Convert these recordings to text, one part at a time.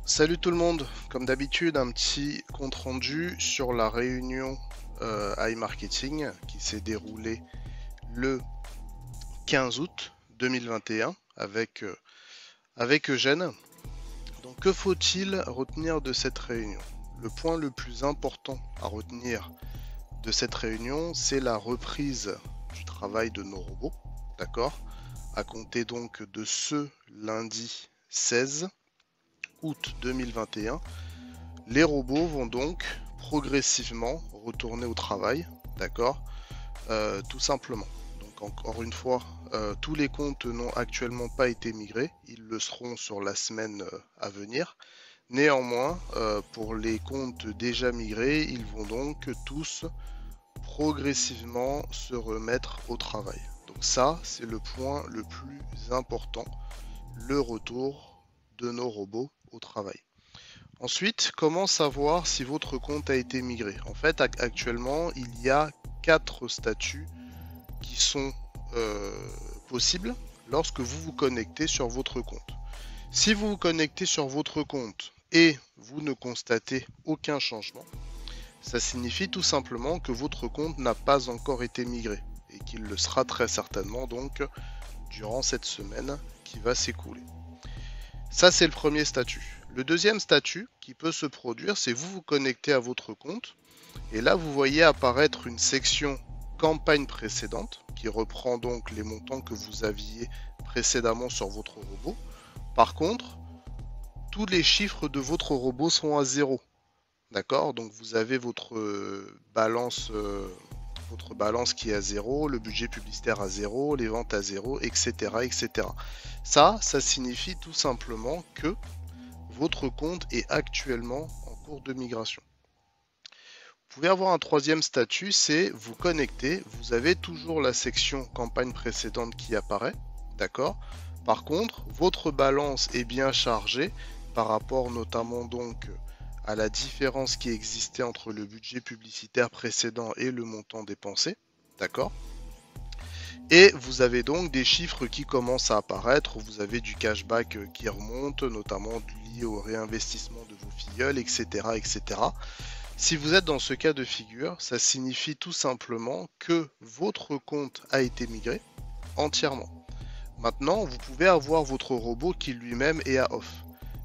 Salut tout le monde, comme d'habitude un petit compte rendu sur la réunion iMarketing qui s'est déroulée le 15 août 2021 avec Eugène. Donc que faut-il retenir de cette réunion? Le point le plus important à retenir de cette réunion, c'est la reprise du travail de nos robots, d'accord? À compter donc de ce lundi 16 août 2021. Les robots vont donc progressivement retourner au travail, d'accord. Tout simplement. Donc encore une fois, tous les comptes n'ont actuellement pas été migrés, ils le seront sur la semaine à venir. Néanmoins, pour les comptes déjà migrés, ils vont donc tous progressivement se remettre au travail. Donc ça, c'est le point le plus important, le retour de nos robots au travail. Ensuite, comment savoir si votre compte a été migré? En fait, actuellement, il y a 4 statuts qui sont possibles lorsque vous vous connectez sur votre compte. Si vous vous connectez sur votre compte et vous ne constatez aucun changement, ça signifie tout simplement que votre compte n'a pas encore été migré et qu'il le sera très certainement donc durant cette semaine qui va s'écouler. Ça, c'est le premier statut. Le deuxième statut qui peut se produire, c'est vous vous connectez à votre compte et là, vous voyez apparaître une section campagne précédente qui reprend donc les montants que vous aviez précédemment sur votre robot. Par contre, tous les chiffres de votre robot sont à zéro. D'accord? Donc vous avez balance votre balance qui est à zéro, le budget publicitaire à zéro, les ventes à zéro, etc., etc. Ça signifie tout simplement que votre compte est actuellement en cours de migration. Vous pouvez avoir un troisième statut, c'est vous connecter, vous avez toujours la section campagne précédente qui apparaît, d'accord? Par contre, votre balance est bien chargée par rapport notamment donc à la différence qui existait entre le budget publicitaire précédent et le montant dépensé, d'accord? Et vous avez donc des chiffres qui commencent à apparaître, vous avez du cashback qui remonte, notamment lié au réinvestissement de vos filleuls, etc., etc. Si vous êtes dans ce cas de figure, ça signifie tout simplement que votre compte a été migré entièrement. Maintenant, vous pouvez avoir votre robot qui lui-même est à off.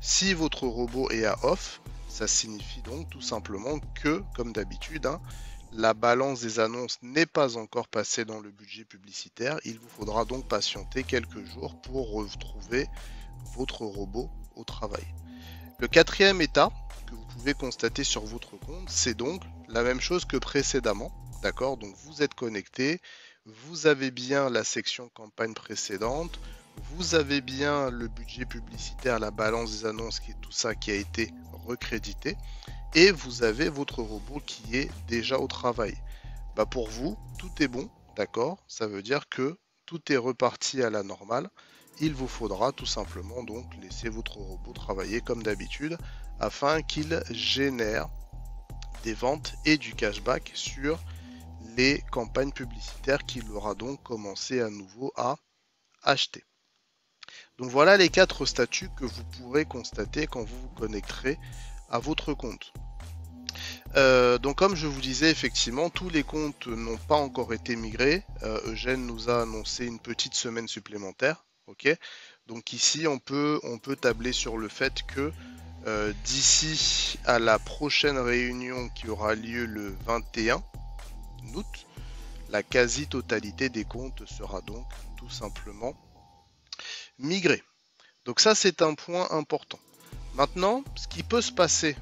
Si votre robot est à off, ça signifie donc tout simplement que, comme d'habitude, la balance des annonces n'est pas encore passée dans le budget publicitaire. Il vous faudra donc patienter quelques jours pour retrouver votre robot au travail. Le quatrième état que vous pouvez constater sur votre compte, c'est donc la même chose que précédemment. D'accord? Donc vous êtes connecté, vous avez bien la section campagne précédente, vous avez bien le budget publicitaire, la balance des annonces, tout ça qui a été recrédité, et vous avez votre robot qui est déjà au travail. Bah pour vous, tout est bon, d'accord? Ça veut dire que tout est reparti à la normale. Il vous faudra tout simplement donc laisser votre robot travailler comme d'habitude afin qu'il génère des ventes et du cashback sur les campagnes publicitaires qu'il aura donc commencé à nouveau à acheter. Donc voilà les 4 statuts que vous pourrez constater quand vous vous connecterez à votre compte. Donc comme je vous disais, effectivement, tous les comptes n'ont pas encore été migrés. Eugène nous a annoncé une petite semaine supplémentaire. Ok. Donc ici, on peut tabler sur le fait que d'ici à la prochaine réunion qui aura lieu le 21 août, la quasi-totalité des comptes sera donc tout simplement migrée. Donc ça, c'est un point important. Maintenant, ce qui peut se passer,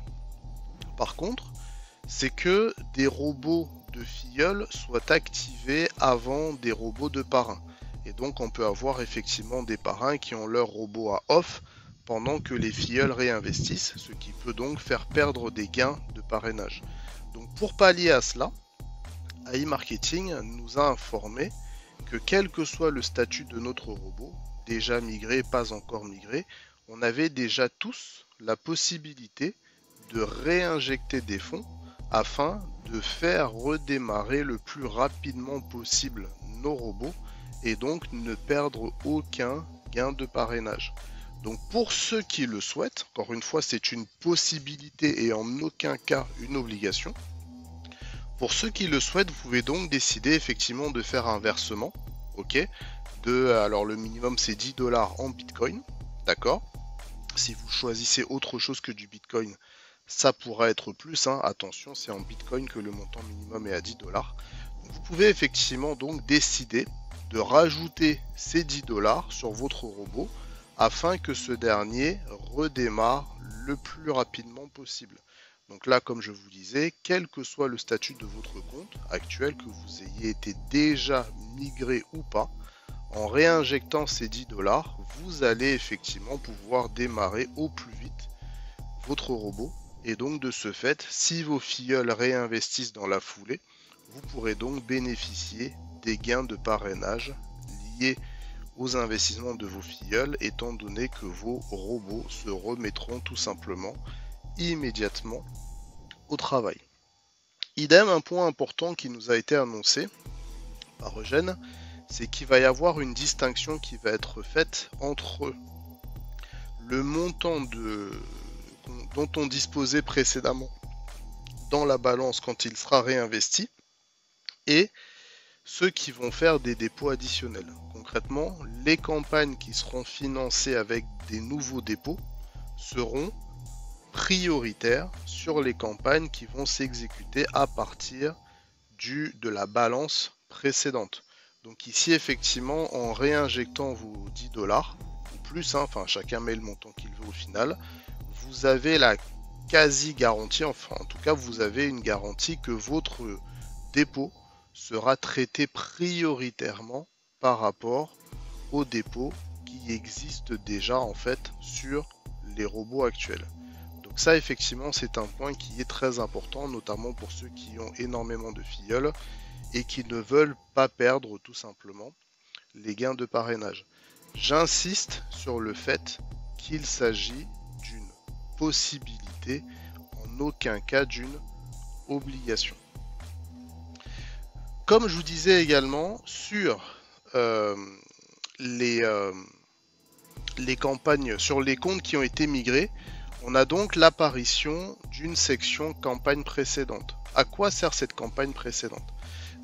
par contre, c'est que des robots de filleuls soient activés avant des robots de parrain. Et donc on peut avoir effectivement des parrains qui ont leur robot à off pendant que les filleuls réinvestissent, ce qui peut donc faire perdre des gains de parrainage. Donc pour pallier à cela, AI Marketing nous a informé que quel que soit le statut de notre robot, déjà migré, pas encore migré, on avait déjà tous la possibilité de réinjecter des fonds afin de faire redémarrer le plus rapidement possible nos robots et donc ne perdre aucun gain de parrainage. Donc pour ceux qui le souhaitent, encore une fois, c'est une possibilité et en aucun cas une obligation. Pour ceux qui le souhaitent, vous pouvez donc décider effectivement de faire un versement, ok, alors le minimum c'est 10 dollars en Bitcoin, d'accord. Si vous choisissez autre chose que du Bitcoin, ça pourra être plus, hein. Attention, c'est en Bitcoin que le montant minimum est à 10 dollars. Vous pouvez effectivement donc décider de rajouter ces 10 dollars sur votre robot afin que ce dernier redémarre le plus rapidement possible. Donc là, comme je vous disais, quel que soit le statut de votre compte actuel, que vous ayez été déjà migré ou pas, en réinjectant ces 10 dollars, vous allez effectivement pouvoir démarrer au plus vite votre robot. Et donc de ce fait, si vos filleuls réinvestissent dans la foulée, vous pourrez donc bénéficier des gains de parrainage liés aux investissements de vos filleuls, étant donné que vos robots se remettront tout simplement immédiatement au travail. Idem, un point important qui nous a été annoncé par Eugène, c'est qu'il va y avoir une distinction qui va être faite entre le montant dont on disposait précédemment dans la balance quand il sera réinvesti et ceux qui vont faire des dépôts additionnels. Concrètement, les campagnes qui seront financées avec des nouveaux dépôts seront prioritaires sur les campagnes qui vont s'exécuter à partir de la balance précédente. Donc ici, effectivement, en réinjectant vos 10 dollars, ou plus, hein, enfin chacun met le montant qu'il veut au final, vous avez la quasi-garantie, enfin en tout cas, vous avez une garantie que votre dépôt sera traité prioritairement par rapport aux dépôts qui existent déjà en fait sur les robots actuels. Donc ça effectivement c'est un point qui est très important, notamment pour ceux qui ont énormément de filleuls et qui ne veulent pas perdre tout simplement les gains de parrainage. J'insiste sur le fait qu'il s'agit d'une possibilité, en aucun cas d'une obligation. Comme je vous disais également, sur les campagnes, sur les comptes qui ont été migrés, on a donc l'apparition d'une section campagne précédente. À quoi sert cette campagne précédente?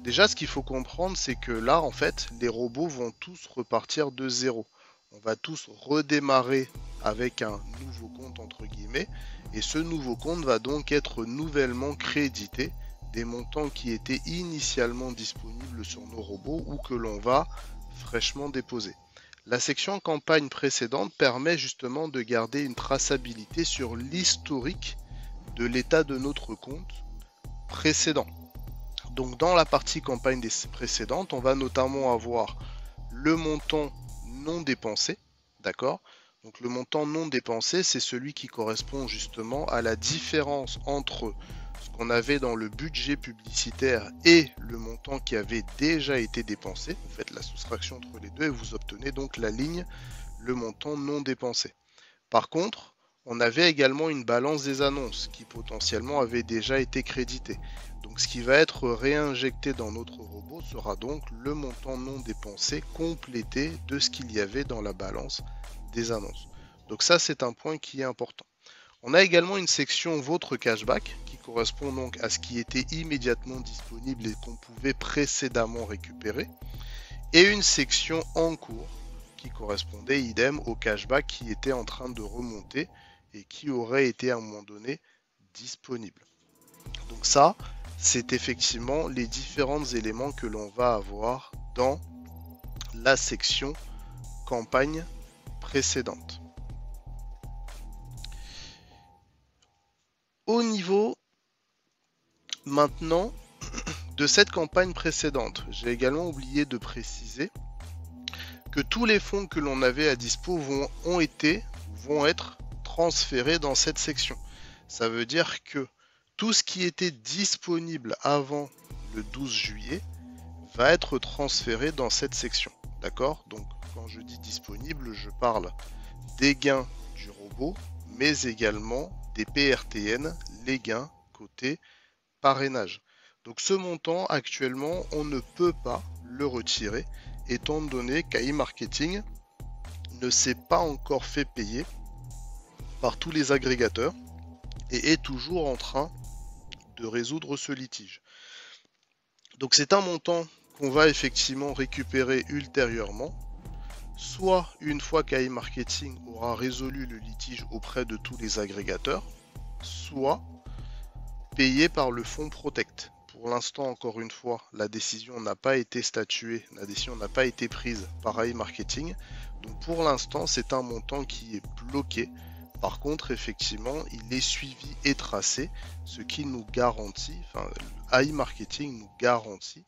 Déjà, ce qu'il faut comprendre, c'est que là, en fait, les robots vont tous repartir de zéro. On va tous redémarrer avec un nouveau compte, entre guillemets, et ce nouveau compte va donc être nouvellement crédité des montants qui étaient initialement disponibles sur nos robots ou que l'on va fraîchement déposer. La section campagne précédente permet justement de garder une traçabilité sur l'historique de l'état de notre compte précédent. Donc dans la partie campagne précédente, on va notamment avoir le montant non dépensé, d'accord? Donc le montant non dépensé, c'est celui qui correspond justement à la différence entre ce qu'on avait dans le budget publicitaire et le montant qui avait déjà été dépensé. Vous faites la soustraction entre les deux et vous obtenez donc la ligne, le montant non dépensé. Par contre, on avait également une balance des annonces qui potentiellement avait déjà été créditée. Donc ce qui va être réinjecté dans notre robot sera donc le montant non dépensé complété de ce qu'il y avait dans la balance des annonces. Donc ça c'est un point qui est important. On a également une section votre cashback qui correspond donc à ce qui était immédiatement disponible et qu'on pouvait précédemment récupérer. Et une section en cours qui correspondait idem au cashback qui était en train de remonter et qui aurait été à un moment donné disponible. Donc ça, c'est effectivement les différents éléments que l'on va avoir dans la section campagne précédente. Au niveau maintenant de cette campagne précédente, j'ai également oublié de préciser que tous les fonds que l'on avait à dispo vont être transférés dans cette section. Ça veut dire que tout ce qui était disponible avant le 12 juillet va être transféré dans cette section. D'accord? Donc quand je dis disponible, je parle des gains du robot, mais également des PRTN, les gains côté parrainage. Donc ce montant actuellement on ne peut pas le retirer étant donné qu'AI Marketing ne s'est pas encore fait payer par tous les agrégateurs et est toujours en train de résoudre ce litige. Donc c'est un montant qu'on va effectivement récupérer ultérieurement, soit une fois qu'AI Marketing aura résolu le litige auprès de tous les agrégateurs, soit payé par le fonds Protect. Pour l'instant, encore une fois, la décision n'a pas été statuée, la décision n'a pas été prise par AI Marketing. Donc pour l'instant, c'est un montant qui est bloqué. Par contre, effectivement, il est suivi et tracé, ce qui nous garantit, enfin, AI Marketing nous garantit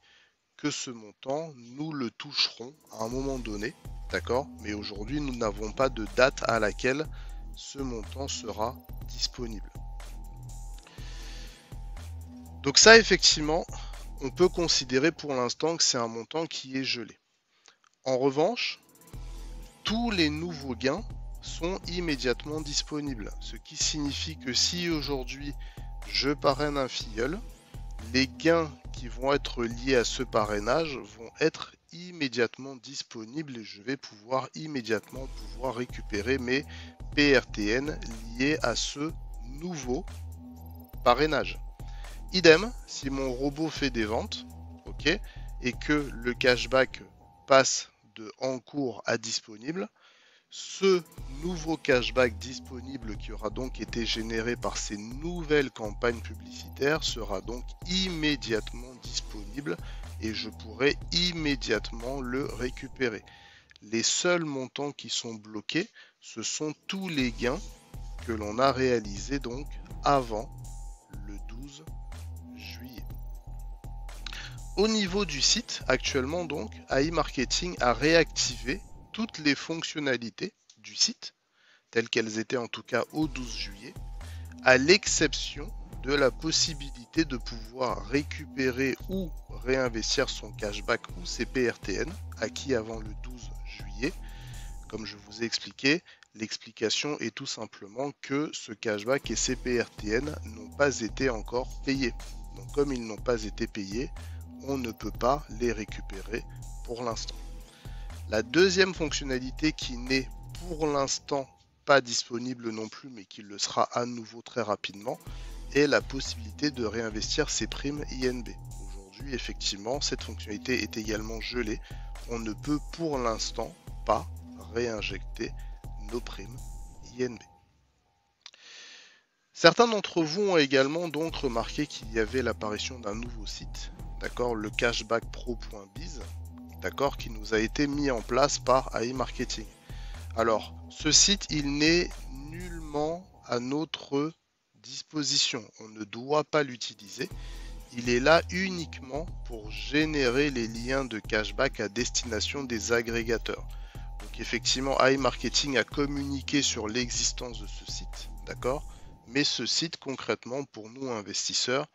que ce montant, nous le toucherons à un moment donné, d'accord? Mais aujourd'hui, nous n'avons pas de date à laquelle ce montant sera disponible. Donc ça, effectivement, on peut considérer pour l'instant que c'est un montant qui est gelé. En revanche, tous les nouveaux gains sont immédiatement disponibles. Ce qui signifie que si aujourd'hui je parraine un filleul, les gains qui vont être liés à ce parrainage vont être immédiatement disponibles et je vais pouvoir immédiatement récupérer mes PRTN liés à ce nouveau parrainage. Idem, si mon robot fait des ventes, ok, et que le cashback passe de en cours à disponible, ce nouveau cashback disponible qui aura donc été généré par ces nouvelles campagnes publicitaires sera donc immédiatement disponible et je pourrai immédiatement le récupérer. Les seuls montants qui sont bloqués, ce sont tous les gains que l'on a réalisés donc avant le 12 juillet. Au niveau du site, actuellement donc, AI Marketing a réactivé toutes les fonctionnalités du site, telles qu'elles étaient en tout cas au 12 juillet, à l'exception de la possibilité de pouvoir récupérer ou réinvestir son cashback ou ses PRTN acquis avant le 12 juillet. Comme je vous ai expliqué, l'explication est tout simplement que ce cashback et ces PRTN n'ont pas été encore payés. Donc comme ils n'ont pas été payés, on ne peut pas les récupérer pour l'instant. La deuxième fonctionnalité qui n'est pour l'instant pas disponible non plus, mais qui le sera à nouveau très rapidement, est la possibilité de réinvestir ses primes INB. Aujourd'hui, effectivement, cette fonctionnalité est également gelée. On ne peut pour l'instant pas réinjecter nos primes INB. Certains d'entre vous ont également donc remarqué qu'il y avait l'apparition d'un nouveau site, d'accord, le cashbackpro.biz, d'accord, qui nous a été mis en place par AI Marketing. Alors, ce site, il n'est nullement à notre disposition. On ne doit pas l'utiliser. Il est là uniquement pour générer les liens de cashback à destination des agrégateurs. Donc effectivement, AI Marketing a communiqué sur l'existence de ce site, d'accord? Mais ce site, concrètement, pour nous investisseurs,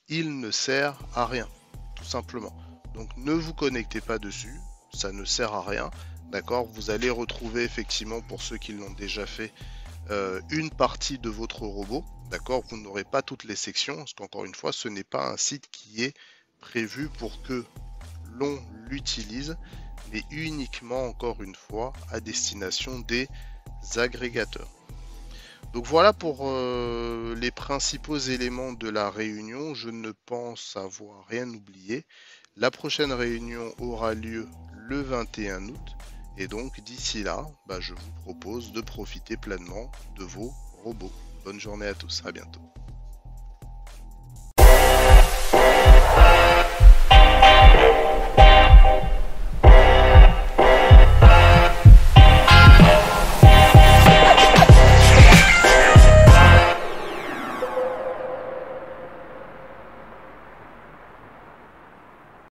il ne sert à rien, tout simplement. Donc ne vous connectez pas dessus, ça ne sert à rien, d'accord? Vous allez retrouver effectivement, pour ceux qui l'ont déjà fait, une partie de votre robot, d'accord? Vous n'aurez pas toutes les sections, parce qu'encore une fois, ce n'est pas un site qui est prévu pour que l'on l'utilise, mais uniquement, encore une fois, à destination des agrégateurs. Donc voilà pour les principaux éléments de la réunion. Je ne pense avoir rien oublié. La prochaine réunion aura lieu le 21 août. Et donc d'ici là, je vous propose de profiter pleinement de vos robots. Bonne journée à tous, à bientôt.